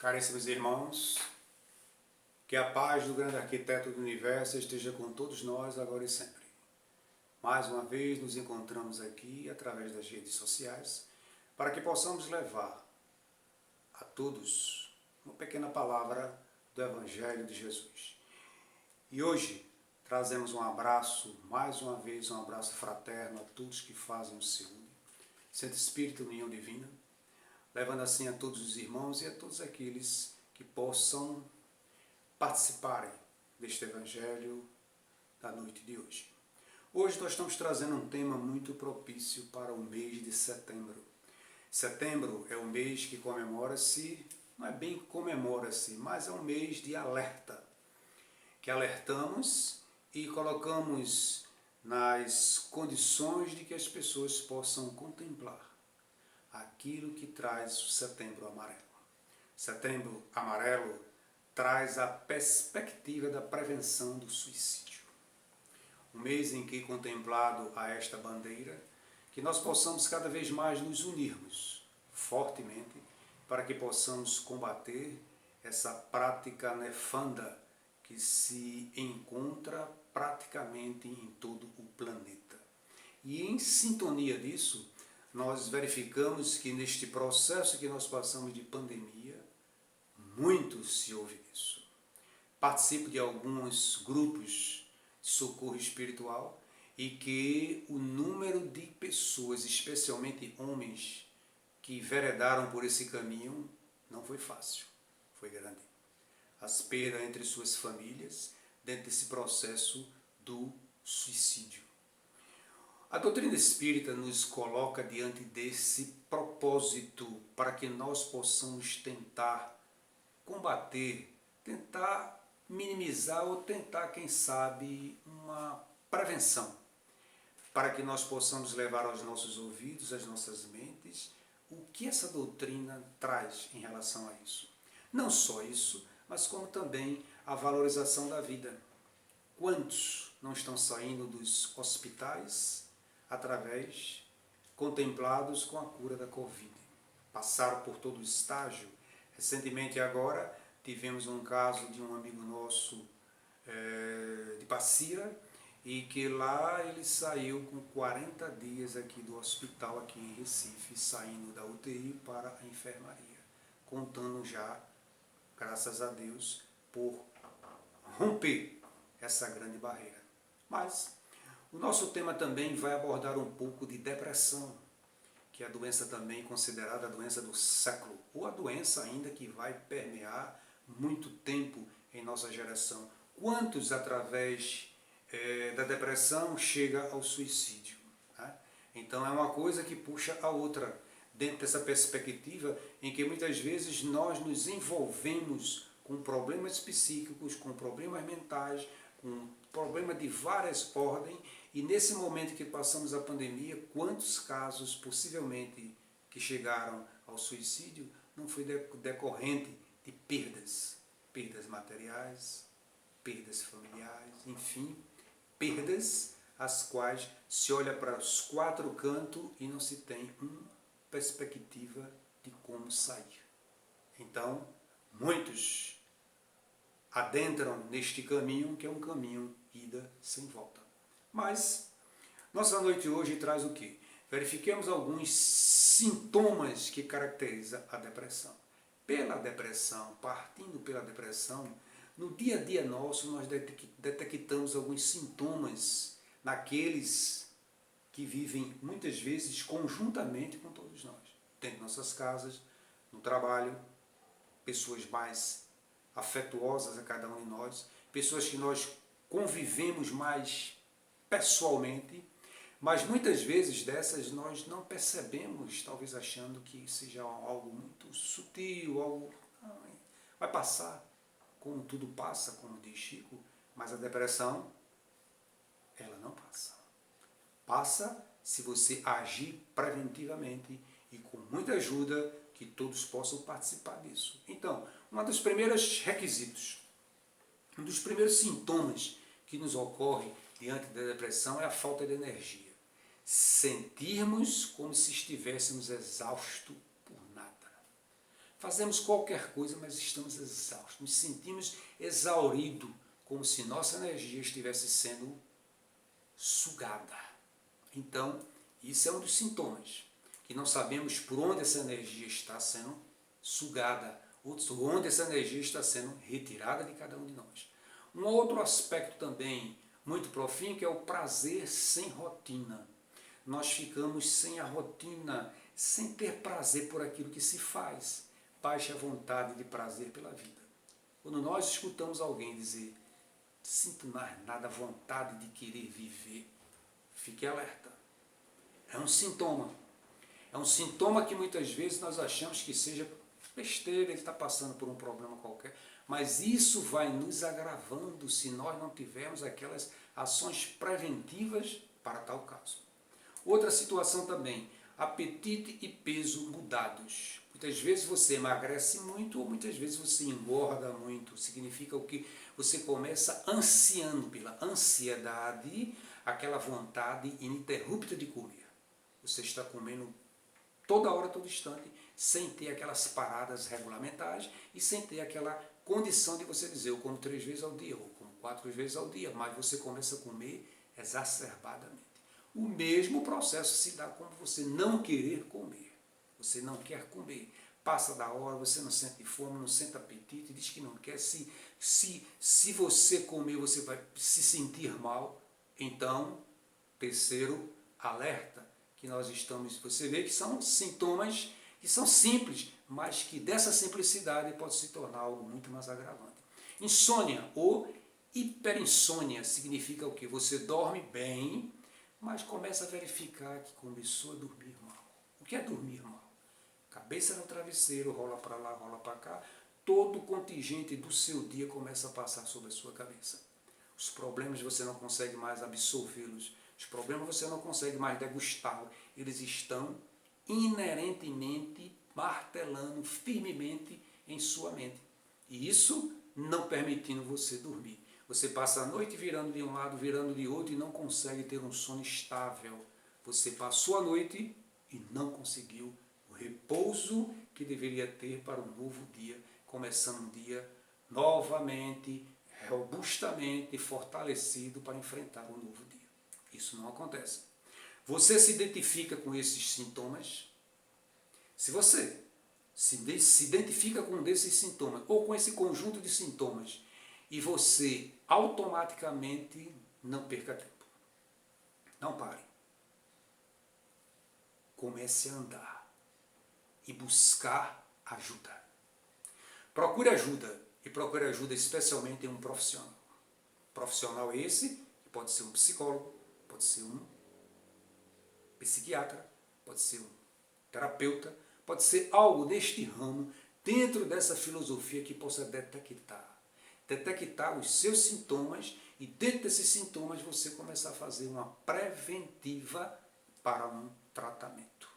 Caríssimos irmãos, que a paz do grande arquiteto do universo esteja com todos nós agora e sempre. Mais uma vez nos encontramos aqui através das redes sociais para que possamos levar a todos uma pequena palavra do Evangelho de Jesus. E hoje trazemos um abraço, mais uma vez um abraço fraterno a todos que fazem o segundo, Santo Espírito União Divina, levando assim a todos os irmãos e a todos aqueles que possam participarem deste Evangelho da noite de hoje. Hoje nós estamos trazendo um tema muito propício para o mês de setembro. Setembro é um mês que comemora-se, não é bem comemora-se, mas é um mês de alerta, que alertamos e colocamos nas condições de que as pessoas possam contemplar aquilo que traz o Setembro Amarelo. Setembro Amarelo traz a perspectiva da prevenção do suicídio. Um mês em que, contemplado a esta bandeira, que nós possamos cada vez mais nos unirmos fortemente para que possamos combater essa prática nefanda que se encontra praticamente em todo o planeta. E em sintonia disso, nós verificamos que neste processo que nós passamos de pandemia, muito se ouve isso. Participo de alguns grupos de socorro espiritual e que o número de pessoas, especialmente homens, que veredaram por esse caminho não foi fácil, foi grande. As perdas entre suas famílias dentro desse processo do suicídio. A doutrina espírita nos coloca diante desse propósito para que nós possamos tentar combater, tentar minimizar ou tentar, quem sabe, uma prevenção, para que nós possamos levar aos nossos ouvidos, às nossas mentes, o que essa doutrina traz em relação a isso. Não só isso, mas como também a valorização da vida. Quantos não estão saindo dos hospitais contemplados com a cura da Covid? Passaram por todo o estágio. Recentemente agora tivemos um caso de um amigo nosso de Passira, e que lá ele saiu com 40 dias aqui do hospital, aqui em Recife, saindo da UTI para a enfermaria, contando já, graças a Deus, por romper essa grande barreira. Mas o nosso tema também vai abordar um pouco de depressão, que é a doença também considerada a doença do século, ou a doença ainda que vai permear muito tempo em nossa geração. Quantos, através da depressão, chega ao suicídio? Né? Então é uma coisa que puxa a outra, dentro dessa perspectiva em que muitas vezes nós nos envolvemos com problemas psíquicos, com problemas mentais, com problemas de várias ordens, e nesse momento que passamos a pandemia, quantos casos possivelmente que chegaram ao suicídio não foi decorrente de perdas materiais, perdas familiares, enfim, perdas as quais se olha para os quatro cantos e não se tem uma perspectiva de como sair. Então, muitos adentram neste caminho, que é um caminho ida sem volta. Mas nossa noite hoje traz o quê? Verifiquemos alguns sintomas que caracterizam a depressão. Pela depressão, partindo pela depressão, no dia a dia nosso nós detectamos alguns sintomas naqueles que vivem muitas vezes conjuntamente com todos nós. Dentro de nossas casas, no trabalho, pessoas mais afetuosas a cada um de nós, pessoas que nós convivemos mais pessoalmente, mas muitas vezes dessas nós não percebemos, talvez achando que seja algo muito sutil, algo vai passar, como tudo passa, como diz Chico, mas a depressão, ela não passa. Passa se você agir preventivamente e com muita ajuda, que todos possam participar disso. Então, um dos primeiros requisitos, um dos primeiros sintomas que nos ocorre diante da depressão é a falta de energia. Sentirmos como se estivéssemos exaustos por nada. Fazemos qualquer coisa, mas estamos exaustos, nos sentimos exauridos, como se nossa energia estivesse sendo sugada. Então, isso é um dos sintomas, que não sabemos por onde essa energia está sendo sugada, ou onde essa energia está sendo retirada de cada um de nós. Um outro aspecto também muito profundo que é o prazer sem rotina. Nós ficamos sem a rotina, sem ter prazer por aquilo que se faz. Baixa vontade de prazer pela vida. Quando nós escutamos alguém dizer, sinto mais nada vontade de querer viver, fique alerta. É um sintoma. É um sintoma que muitas vezes nós achamos que seja besteira, ele está passando por um problema qualquer, mas isso vai nos agravando se nós não tivermos aquelas ações preventivas para tal caso. Outra situação também, apetite e peso mudados. Muitas vezes você emagrece muito ou muitas vezes você engorda muito. Significa o que? Você começa ansiando pela ansiedade, aquela vontade ininterrupta de comer. Você está comendo toda hora, todo instante, sem ter aquelas paradas regulamentares e sem ter aquela condição de você dizer, eu como 3 vezes ao dia, ou como 4 vezes ao dia, mas você começa a comer exacerbadamente. O mesmo processo se dá quando você não querer comer. Você não quer comer. Passa da hora, você não sente fome, não sente apetite, diz que não quer. Se você comer, você vai se sentir mal. Então, terceiro alerta que nós estamos... Você vê que são sintomas que são simples, mas que dessa simplicidade pode se tornar algo muito mais agravante. Insônia ou hiperinsônia significa o quê? Você dorme bem, mas começa a verificar que começou a dormir mal. O que é dormir mal? Cabeça no travesseiro, rola para lá, rola para cá, todo o contingente do seu dia começa a passar sobre a sua cabeça. Os problemas você não consegue mais absorvê-los, os problemas você não consegue mais degustá-los, eles estão inerentemente martelando firmemente em sua mente. E isso não permitindo você dormir. Você passa a noite virando de um lado, virando de outro e não consegue ter um sono estável. Você passou a noite e não conseguiu o repouso que deveria ter para um novo dia, começando um dia novamente, robustamente fortalecido para enfrentar um novo dia. Isso não acontece. Você se identifica com esses sintomas? Se você se identifica com um desses sintomas, ou com esse conjunto de sintomas, e você automaticamente não perca tempo. Não pare. Comece a andar e buscar ajuda. Procure ajuda, e procure ajuda especialmente em um profissional. Profissional esse, que pode ser um psicólogo, pode ser um psiquiatra, pode ser um terapeuta, pode ser algo deste ramo, dentro dessa filosofia que possa detectar os seus sintomas e dentro desses sintomas você começar a fazer uma preventiva para um tratamento.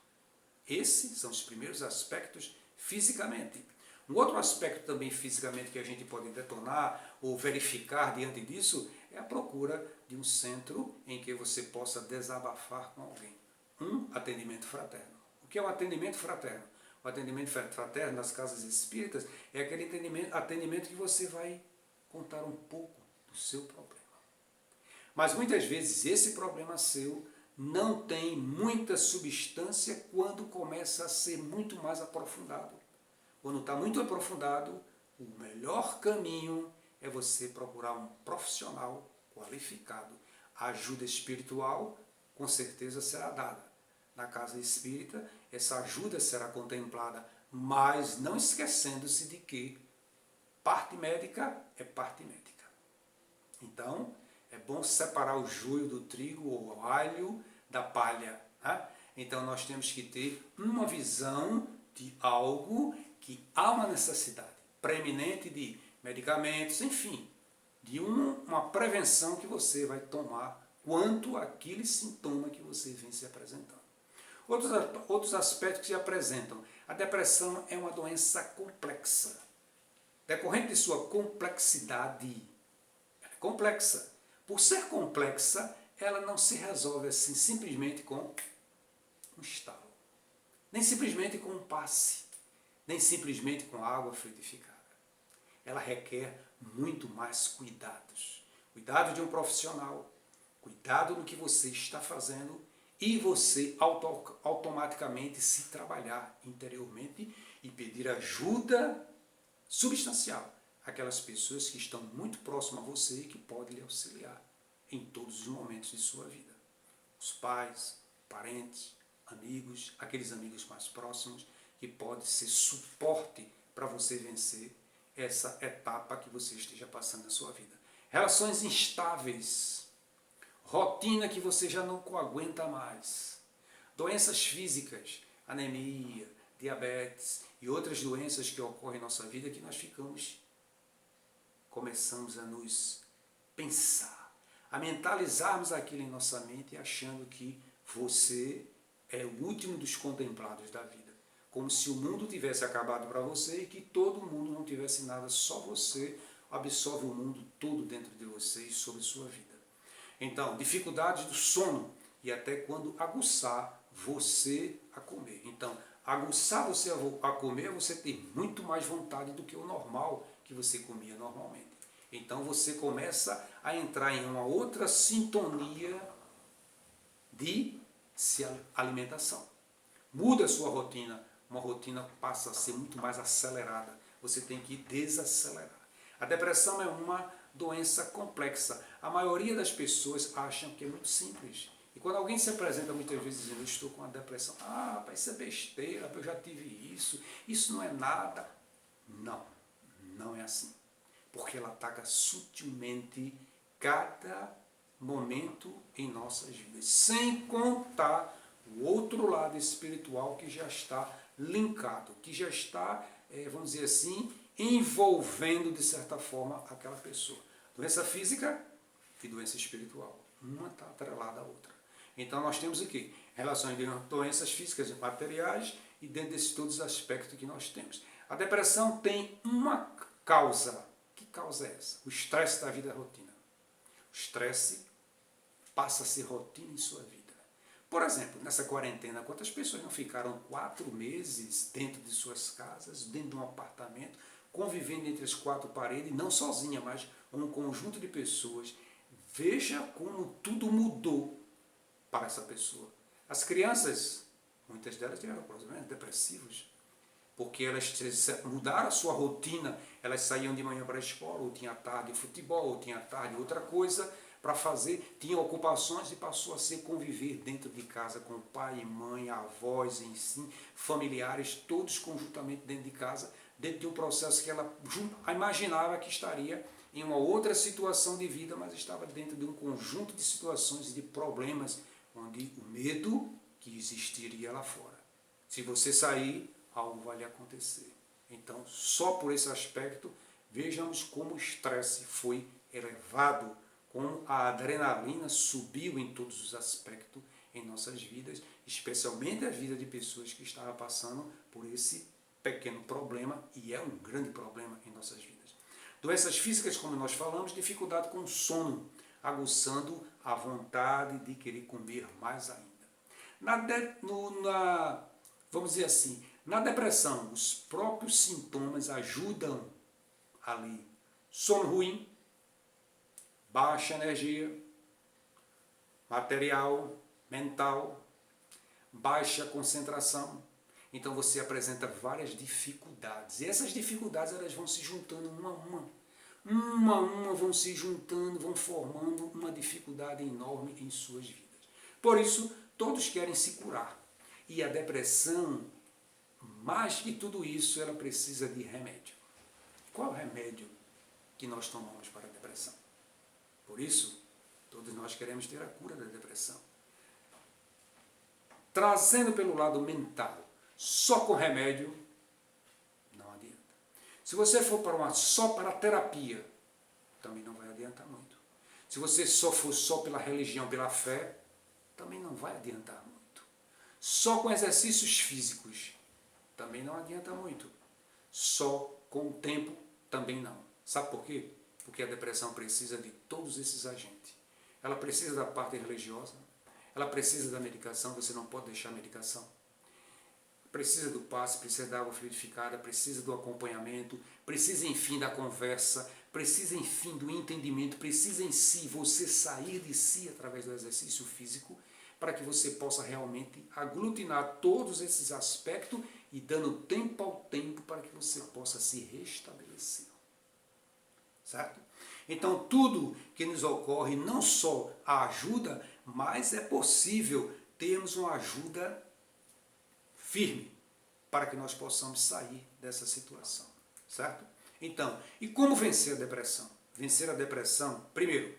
Esses são os primeiros aspectos fisicamente. Um outro aspecto também fisicamente que a gente pode detonar ou verificar diante disso é a procura de um centro em que você possa desabafar com alguém. Um atendimento fraterno. O que é o atendimento fraterno? O atendimento fraterno nas casas espíritas é aquele atendimento que você vai contar um pouco do seu problema. Mas muitas vezes esse problema seu não tem muita substância quando começa a ser muito mais aprofundado. Quando está muito aprofundado, o melhor caminho é você procurar um profissional qualificado. A ajuda espiritual, com certeza, será dada. Na casa espírita, essa ajuda será contemplada, mas não esquecendo-se de que parte médica é parte médica. Então, é bom separar o joio do trigo ou o alho da palha. Né? Então, nós temos que ter uma visão de algo que há uma necessidade preeminente de medicamentos, enfim, de uma prevenção que você vai tomar quanto àquele sintoma que você vem se apresentando. Outros aspectos que se apresentam. A depressão é uma doença complexa. Decorrente de sua complexidade, ela é complexa. Por ser complexa, ela não se resolve assim simplesmente com um estalo. Nem simplesmente com um passe. nem simplesmente com água frutificada. Ela requer muito mais cuidados. Cuidado de um profissional, cuidado no que você está fazendo e você automaticamente se trabalhar interiormente e pedir ajuda substancial àquelas pessoas que estão muito próximas a você e que podem lhe auxiliar em todos os momentos de sua vida. Os pais, parentes, amigos, aqueles amigos mais próximos que podem ser suporte para você vencer essa etapa que você esteja passando na sua vida. Relações instáveis, rotina que você já não aguenta mais, doenças físicas, anemia, diabetes e outras doenças que ocorrem em nossa vida que nós começamos a nos pensar, a mentalizarmos aquilo em nossa mente achando que você é o último dos contemplados da vida. Como se o mundo tivesse acabado para você e que todo mundo não tivesse nada, só você absorve o mundo todo dentro de você e sobre sua vida. Então, dificuldades do sono e até quando aguçar você a comer. Então, aguçar você a comer, você tem muito mais vontade do que o normal que você comia normalmente. Então, você começa a entrar em uma outra sintonia de alimentação. Muda a sua rotina, uma rotina passa a ser muito mais acelerada. Você tem que desacelerar. A depressão é uma doença complexa. A maioria das pessoas acham que é muito simples. E quando alguém se apresenta muitas vezes dizendo, eu estou com uma depressão, rapaz, isso é besteira, eu já tive isso não é nada. Não, não é assim. Porque ela ataca sutilmente cada momento em nossas vidas, sem contar o outro lado espiritual que já está linkado, que já está, vamos dizer assim, envolvendo de certa forma aquela pessoa. Doença física e doença espiritual. Uma está atrelada à outra. Então nós temos o quê? Relações de doenças físicas e materiais e dentro desses todos os aspectos que nós temos. A depressão tem uma causa. Que causa é essa? O estresse da vida rotina. O estresse passa a ser rotina em sua vida. Por exemplo, nessa quarentena, quantas pessoas não ficaram 4 meses dentro de suas casas, dentro de um apartamento, convivendo entre as 4 paredes, não sozinha, mas um conjunto de pessoas. Veja como tudo mudou para essa pessoa. As crianças, muitas delas tiveram problemas depressivos, porque elas mudaram a sua rotina, elas saíam de manhã para a escola, ou tinha tarde futebol, ou tinha tarde outra coisa para fazer, tinha ocupações e passou a ser conviver dentro de casa com pai, mãe, avós, enfim, familiares, todos conjuntamente dentro de casa, dentro de um processo que ela imaginava que estaria em uma outra situação de vida, mas estava dentro de um conjunto de situações e de problemas, onde o medo que existiria lá fora. Se você sair, algo vai lhe acontecer. Então, só por esse aspecto, vejamos como o estresse foi elevado, como a adrenalina subiu em todos os aspectos em nossas vidas, especialmente a vida de pessoas que estavam passando por esse pequeno problema, e é um grande problema em nossas vidas. Doenças físicas, como nós falamos, dificuldade com o sono, aguçando a vontade de querer comer mais ainda. Vamos dizer assim, na depressão, os próprios sintomas ajudam ali. Sono ruim, baixa energia, material, mental, baixa concentração. Então você apresenta várias dificuldades. E essas dificuldades elas vão se juntando uma a uma. Uma a uma vão se juntando, vão formando uma dificuldade enorme em suas vidas. Por isso, todos querem se curar. E a depressão, mais que tudo isso, ela precisa de remédio. Qual é o remédio que nós tomamos para a depressão? Por isso, todos nós queremos ter a cura da depressão. Trazendo pelo lado mental, só com remédio, não adianta. Se você for só para a terapia, também não vai adiantar muito. Se você só for só pela religião, pela fé, também não vai adiantar muito. Só com exercícios físicos, também não adianta muito. Só com o tempo, também não. Sabe por quê? Porque a depressão precisa de todos esses agentes. Ela precisa da parte religiosa, ela precisa da medicação, você não pode deixar a medicação. precisa do passe, precisa da água fluidificada, precisa do acompanhamento, precisa, enfim, da conversa, precisa, enfim, do entendimento, precisa, em si, você sair de si através do exercício físico, para que você possa realmente aglutinar todos esses aspectos e dando tempo ao tempo para que você possa se restabelecer. Certo? Então, tudo que nos ocorre, não só a ajuda, mas é possível termos uma ajuda firme para que nós possamos sair dessa situação, certo? Então, e como vencer a depressão? Vencer a depressão, primeiro,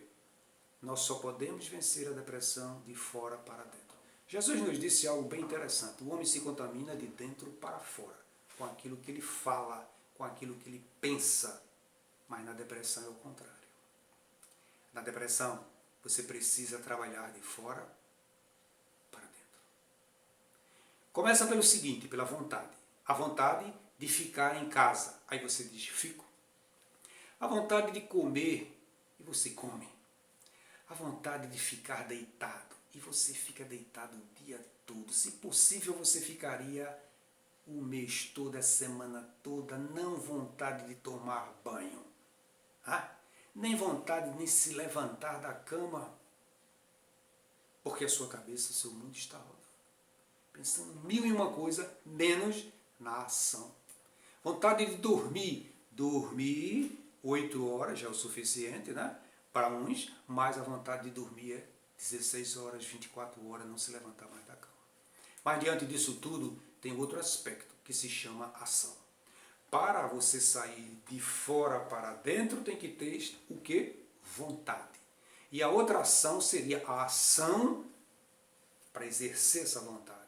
nós só podemos vencer a depressão de fora para dentro. Jesus nos disse algo bem interessante: o homem se contamina de dentro para fora, com aquilo que ele fala, com aquilo que ele pensa, mas na depressão é o contrário. Na depressão, você precisa trabalhar de fora para dentro. Começa pelo seguinte, pela vontade. A vontade de ficar em casa. Aí você diz, fico. A vontade de comer, e você come. A vontade de ficar deitado, e você fica deitado o dia todo. Se possível, você ficaria o mês todo, a semana toda, não vontade de tomar banho. Nem vontade de se levantar da cama, porque a sua cabeça, o seu mundo está rodando. Pensando mil e uma coisa, menos na ação. Vontade de dormir. Dormir 8 horas já é o suficiente, né? Para uns, mas a vontade de dormir é 16 horas, 24 horas, não se levantar mais da cama. Mas diante disso tudo, tem outro aspecto que se chama ação. Para você sair de fora para dentro, tem que ter o quê? Vontade. E a outra ação seria a ação para exercer essa vontade.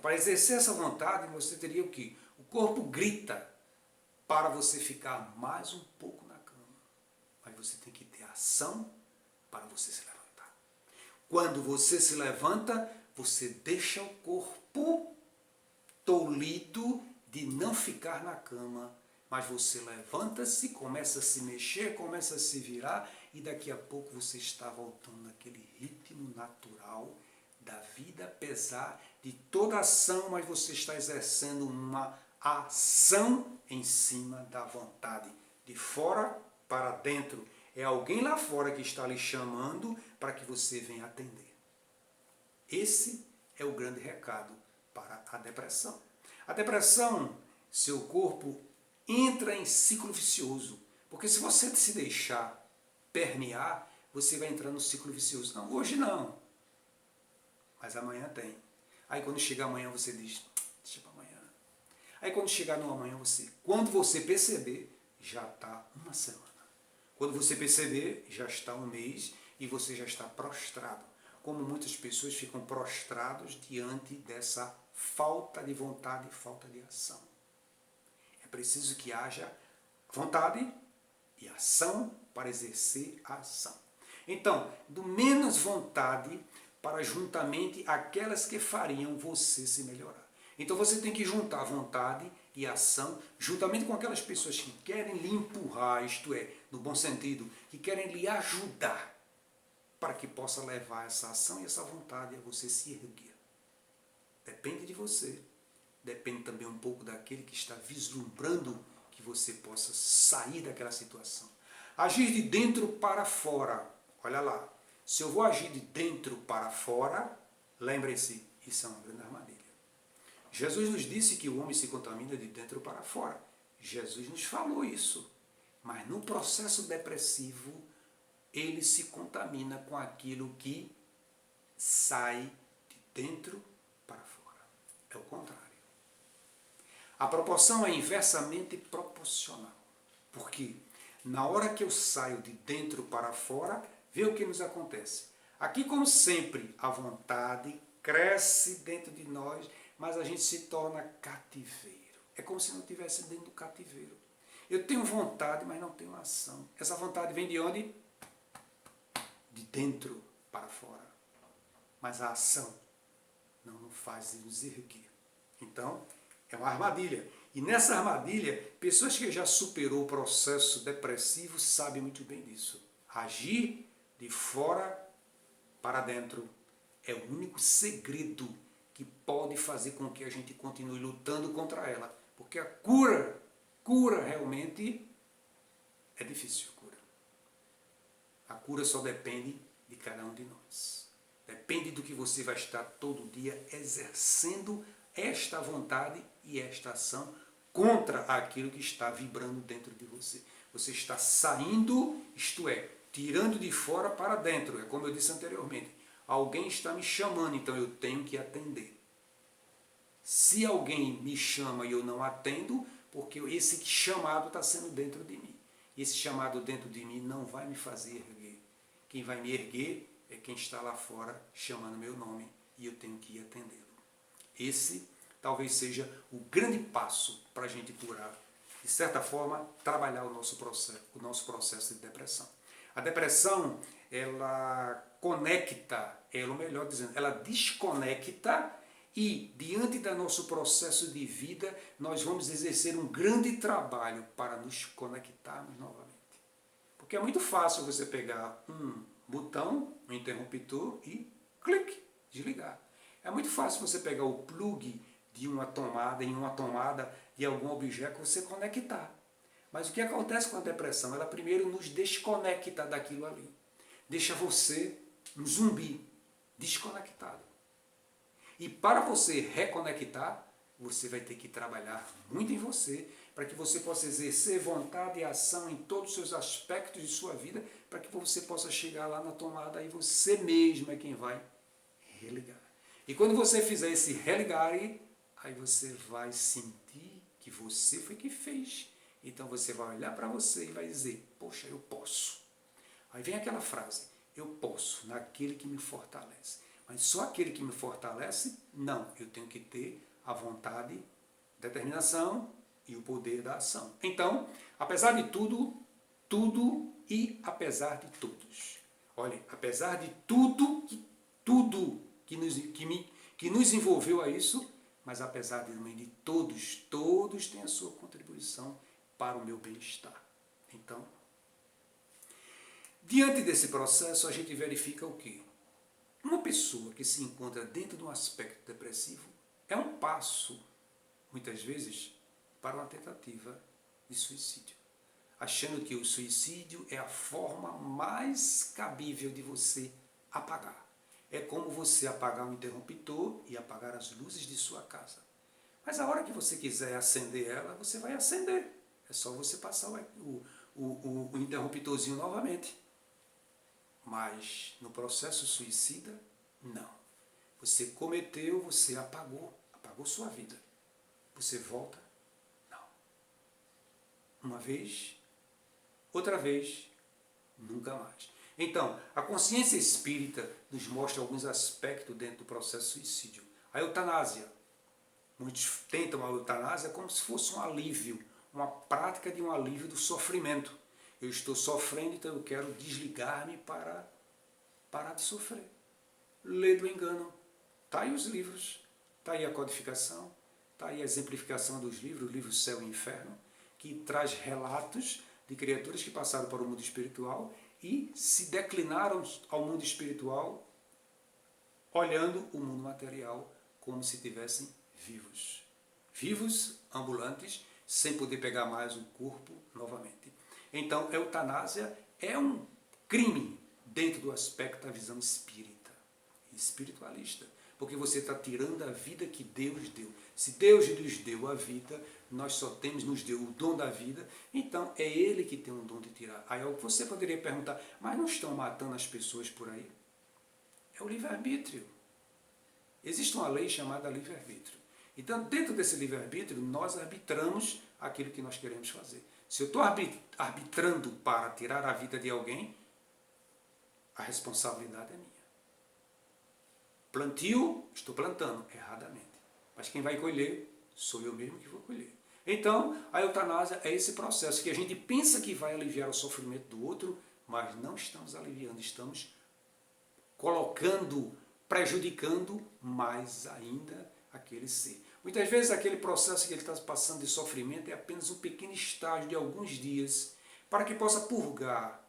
Para exercer essa vontade, você teria o quê? O corpo grita para você ficar mais um pouco na cama. Mas você tem que ter ação para você se levantar. Quando você se levanta, você deixa o corpo tolhido de não ficar na cama, mas você levanta-se, começa a se mexer, começa a se virar e daqui a pouco você está voltando naquele ritmo natural da vida, apesar de toda ação, mas você está exercendo uma ação em cima da vontade, de fora para dentro. É alguém lá fora que está lhe chamando para que você venha atender. Esse é o grande recado para a depressão. A depressão, seu corpo entra em ciclo vicioso, porque se você se deixar permear, você vai entrar no ciclo vicioso. Não, hoje não, mas amanhã tem. Aí quando chegar amanhã você diz, deixa para amanhã. Aí quando chegar no amanhã quando você perceber, já está uma semana. Quando você perceber, já está um mês e você já está prostrado. Como muitas pessoas ficam prostrados diante dessa falta de vontade e falta de ação. É preciso que haja vontade e ação para exercer a ação. Então, do menos vontade para juntamente aquelas que fariam você se melhorar. Então você tem que juntar vontade e ação juntamente com aquelas pessoas que querem lhe empurrar, isto é, no bom sentido, que querem lhe ajudar para que possa levar essa ação e essa vontade a você se erguer. Depende de você. Depende também um pouco daquele que está vislumbrando que você possa sair daquela situação. Agir de dentro para fora. Olha lá. Se eu vou agir de dentro para fora, lembre-se, isso é uma grande armadilha. Jesus nos disse que o homem se contamina de dentro para fora. Jesus nos falou isso. Mas no processo depressivo, ele se contamina com aquilo que sai de dentro para fora. É o contrário. A proporção é inversamente proporcional. Porque na hora que eu saio de dentro para fora, vê o que nos acontece. Aqui, como sempre, a vontade cresce dentro de nós, mas a gente se torna cativeiro. É como se não estivesse dentro do cativeiro. Eu tenho vontade, mas não tenho ação. Essa vontade vem de onde? De dentro para fora. Mas a ação não nos faz nos erguer. Então, é uma armadilha. E nessa armadilha, pessoas que já superou o processo depressivo sabem muito bem disso. Agir de fora para dentro é o único segredo que pode fazer com que a gente continue lutando contra ela. Porque a cura realmente é difícil. A cura só depende de cada um de nós. Depende do que você vai estar todo dia exercendo esta vontade e esta ação contra aquilo que está vibrando dentro de você. Você está saindo, isto é, tirando de fora para dentro. É como eu disse anteriormente. Alguém está me chamando, então eu tenho que atender. Se alguém me chama e eu não atendo, porque esse chamado está sendo dentro de mim. Esse chamado dentro de mim não vai me fazer erguer. Quem vai me erguer é quem está lá fora chamando meu nome e eu tenho que ir atendê-lo. Esse talvez seja o grande passo para a gente curar, de certa forma, trabalhar o nosso processo de depressão. A depressão, ela conecta, ou melhor dizendo, ela desconecta e, diante do nosso processo de vida, nós vamos exercer um grande trabalho para nos conectarmos novamente. Porque é muito fácil você pegar um botão, um interruptor e clique, desligar. É muito fácil você pegar o plug de uma tomada, em uma tomada de algum objeto, você conectar. Mas o que acontece com a depressão? Ela primeiro nos desconecta daquilo ali. Deixa você um zumbi, desconectado. E para você reconectar, você vai ter que trabalhar muito em você, para que você possa exercer vontade e ação em todos os seus aspectos de sua vida, para que você possa chegar lá na tomada e você mesmo é quem vai religar. E quando você fizer esse religar, aí você vai sentir que você foi que fez. Então você vai olhar para você e vai dizer, poxa, eu posso. Aí vem aquela frase, eu posso, naquele que me fortalece. Mas só aquele que me fortalece, não. Eu tenho que ter a vontade, determinação e o poder da ação. Então, apesar de tudo e apesar de todos. Olha, apesar de tudo que nos envolveu a isso, mas apesar de todos têm a sua contribuição para o meu bem-estar. Então, diante desse processo, a gente verifica o quê? Uma pessoa que se encontra dentro de um aspecto depressivo é um passo, muitas vezes, para uma tentativa de suicídio. Achando que o suicídio é a forma mais cabível de você apagar. É como você apagar um interruptor e apagar as luzes de sua casa. Mas a hora que você quiser acender ela, você vai acender. É só você passar o interruptorzinho novamente. Mas no processo suicida, não. Você cometeu, você apagou sua vida. Você volta? Não. Uma vez, outra vez, nunca mais. Então, a consciência espírita nos mostra alguns aspectos dentro do processo suicídio. A eutanásia. Muitos tentam a eutanásia como se fosse um alívio, uma prática de um alívio do sofrimento. Eu estou sofrendo, então eu quero desligar-me para parar de sofrer. Lê do engano. Está aí os livros, está aí a codificação, está aí a exemplificação dos livros, o livro Céu e Inferno, que traz relatos de criaturas que passaram para o mundo espiritual e se declinaram ao mundo espiritual olhando o mundo material como se estivessem vivos. Vivos, ambulantes, sem poder pegar mais o corpo novamente. Então, a eutanásia é um crime dentro do aspecto da visão espírita, espiritualista, porque você está tirando a vida que Deus deu. Se Deus nos deu a vida, nós só nos deu o dom da vida, então é Ele que tem o dom de tirar. Aí você poderia perguntar, mas não estão matando as pessoas por aí? É o livre-arbítrio. Existe uma lei chamada livre-arbítrio. Então, dentro desse livre-arbítrio, nós arbitramos aquilo que nós queremos fazer. Se eu estou arbitrando para tirar a vida de alguém, a responsabilidade é minha. Plantio, estou plantando erradamente. Mas quem vai colher, sou eu mesmo que vou colher. Então, a eutanásia é esse processo que a gente pensa que vai aliviar o sofrimento do outro, mas não estamos aliviando, estamos colocando, prejudicando mais ainda aquele ser. Muitas vezes aquele processo que ele está passando de sofrimento é apenas um pequeno estágio de alguns dias, para que possa purgar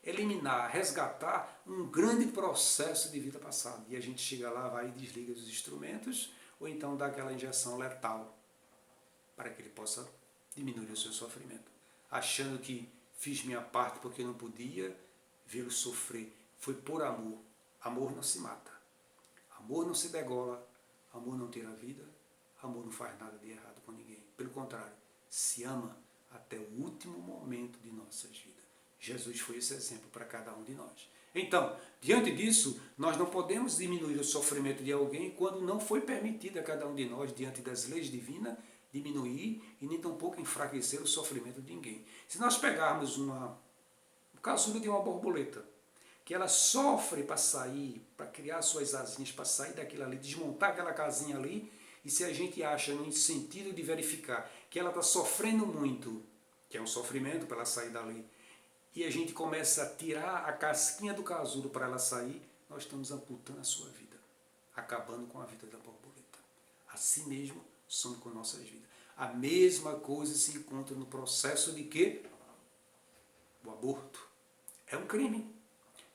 eliminar, resgatar um grande processo de vida passada. E a gente chega lá, vai e desliga os instrumentos, ou então dá aquela injeção letal para que ele possa diminuir o seu sofrimento. Achando que fiz minha parte porque não podia vê-lo sofrer. Foi por amor. Amor não se mata. Amor não se degola. Amor não tira a vida. Amor não faz nada de errado com ninguém. Pelo contrário, se ama até o último momento de nossas vidas. Jesus foi esse exemplo para cada um de nós. Então, diante disso, nós não podemos diminuir o sofrimento de alguém quando não foi permitido a cada um de nós, diante das leis divinas, diminuir e nem tampouco enfraquecer o sofrimento de ninguém. Se nós pegarmos o casulo de uma borboleta, que ela sofre para sair, para criar suas asinhas, para sair daquilo ali, desmontar aquela casinha ali, e se a gente acha no sentido de verificar que ela está sofrendo muito, que é um sofrimento para ela sair dali, e a gente começa a tirar a casquinha do casulo para ela sair, nós estamos amputando a sua vida, acabando com a vida da borboleta. Assim mesmo somos com nossas vidas. A mesma coisa se encontra no processo de quê? O aborto. É um crime.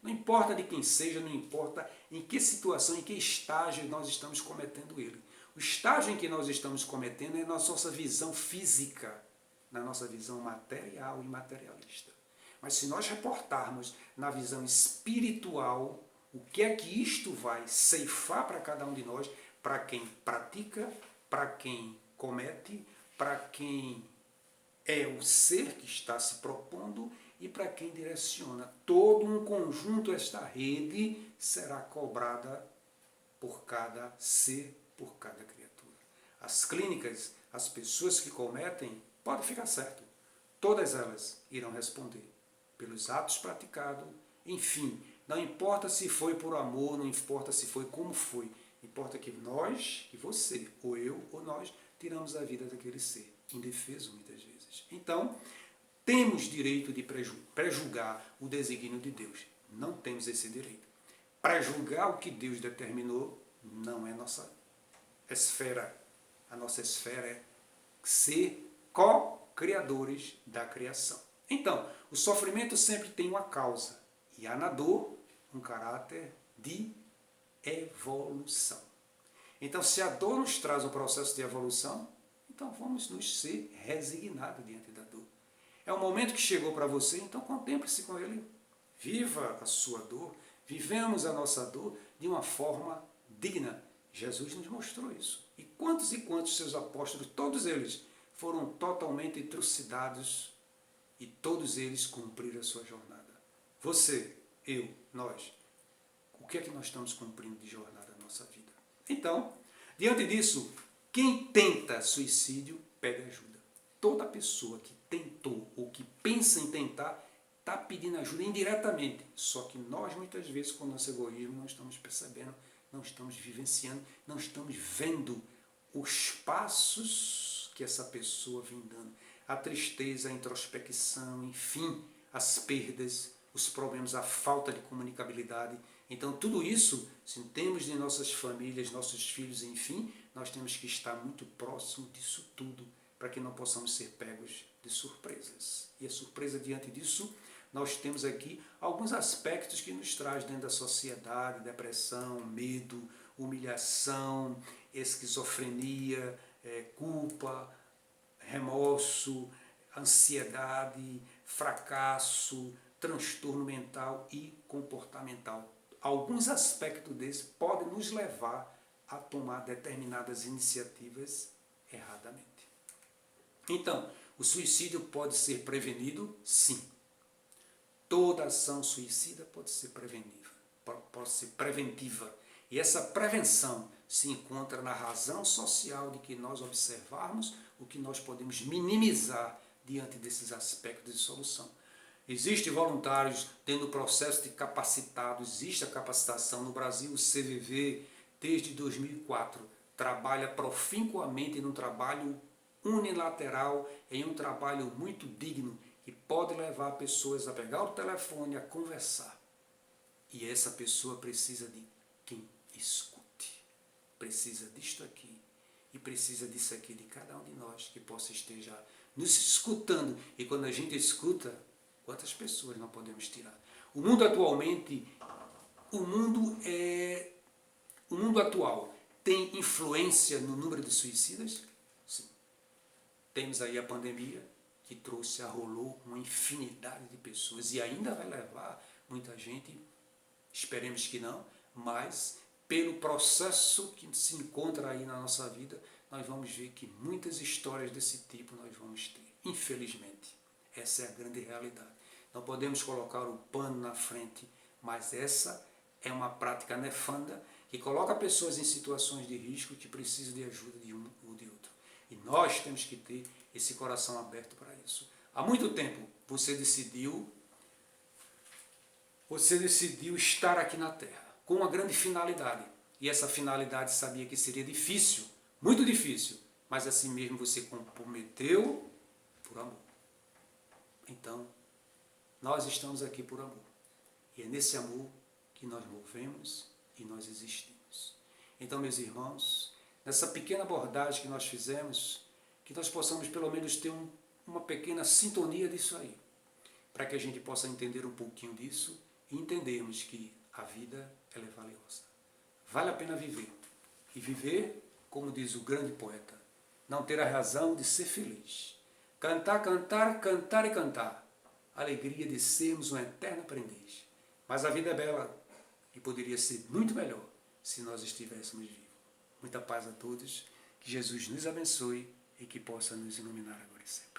Não importa de quem seja, não importa em que situação, em que estágio nós estamos cometendo ele. O estágio em que nós estamos cometendo é na nossa visão física, na nossa visão material e materialista. Mas se nós reportarmos na visão espiritual, o que é que isto vai ceifar para cada um de nós, para quem pratica, para quem comete, para quem é o ser que está se propondo e para quem direciona. Todo um conjunto, esta rede será cobrada por cada ser, por cada criatura. As clínicas, as pessoas que cometem, pode ficar certo, todas elas irão responder pelos atos praticados, enfim, não importa se foi por amor, não importa se foi como foi, importa que nós, que você, ou eu, ou nós, tiramos a vida daquele ser, indefeso muitas vezes. Então, temos direito de prejulgar o desígnio de Deus. Não temos esse direito. Prejulgar o que Deus determinou não é nossa esfera. A nossa esfera é ser co-criadores da criação. Então, o sofrimento sempre tem uma causa. E há na dor um caráter de evolução. Então, se a dor nos traz um processo de evolução, então vamos nos ser resignados diante da dor. É o momento que chegou para você, então contemple-se com ele. Viva a sua dor, vivemos a nossa dor de uma forma digna. Jesus nos mostrou isso. E quantos seus apóstolos, todos eles, foram totalmente trucidados e todos eles cumpriram a sua jornada. Você, eu, nós, o que é que nós estamos cumprindo de jornada na nossa vida? Então, diante disso, quem tenta suicídio, pede ajuda. Toda pessoa que tentou ou que pensa em tentar, está pedindo ajuda indiretamente. Só que nós, muitas vezes, com o nosso egoísmo, não estamos percebendo, não estamos vivenciando, não estamos vendo os passos que essa pessoa vem dando. A tristeza, a introspecção, enfim, as perdas, os problemas, a falta de comunicabilidade. Então, tudo isso, se temos de nossas famílias, nossos filhos, enfim, nós temos que estar muito próximo disso tudo, para que não possamos ser pegos de surpresas. E a surpresa diante disso, nós temos aqui alguns aspectos que nos traz dentro da sociedade: depressão, medo, humilhação, esquizofrenia, culpa, remorso, ansiedade, fracasso, transtorno mental e comportamental. Alguns aspectos desses podem nos levar a tomar determinadas iniciativas erradamente. Então, o suicídio pode ser prevenido? Sim. Toda ação suicida pode ser preventiva. E essa prevenção se encontra na razão social de que nós observarmos o que nós podemos minimizar diante desses aspectos de solução. Existem voluntários tendo processo de capacitado, existe a capacitação no Brasil, o CVV, desde 2004, trabalha profincuamente num trabalho unilateral, em um trabalho muito digno, que pode levar pessoas a pegar o telefone, a conversar. E essa pessoa precisa de quem escute, precisa disto aqui, e precisa disso aqui de cada um de nós, que possa esteja nos escutando. E quando a gente escuta, quantas pessoas não podemos tirar? O mundo atualmente, o mundo atual tem influência no número de suicidas? Sim. Temos aí a pandemia, que trouxe, arrolou uma infinidade de pessoas e ainda vai levar muita gente, esperemos que não, mas pelo processo que se encontra aí na nossa vida, nós vamos ver que muitas histórias desse tipo nós vamos ter, infelizmente. Essa é a grande realidade. Não podemos colocar o pano na frente, mas essa é uma prática nefanda que coloca pessoas em situações de risco que precisam de ajuda de um ou de outro. E nós temos que ter esse coração aberto para isso. Há muito tempo você decidiu estar aqui na Terra com uma grande finalidade. E essa finalidade sabia que seria difícil, muito difícil, mas assim mesmo você comprometeu por amor. Então, nós estamos aqui por amor. E é nesse amor que nós movemos e nós existimos. Então, meus irmãos, nessa pequena abordagem que nós fizemos, que nós possamos pelo menos ter uma pequena sintonia disso aí, para que a gente possa entender um pouquinho disso e entendermos que a vida ela é valiosa. Vale a pena viver. E viver, como diz o grande poeta, não ter a razão de ser feliz. Cantar, cantar, cantar e cantar. Alegria de sermos um eterno aprendiz. Mas a vida é bela e poderia ser muito melhor se nós estivéssemos vivos. Muita paz a todos, que Jesus nos abençoe e que possa nos iluminar agora e sempre.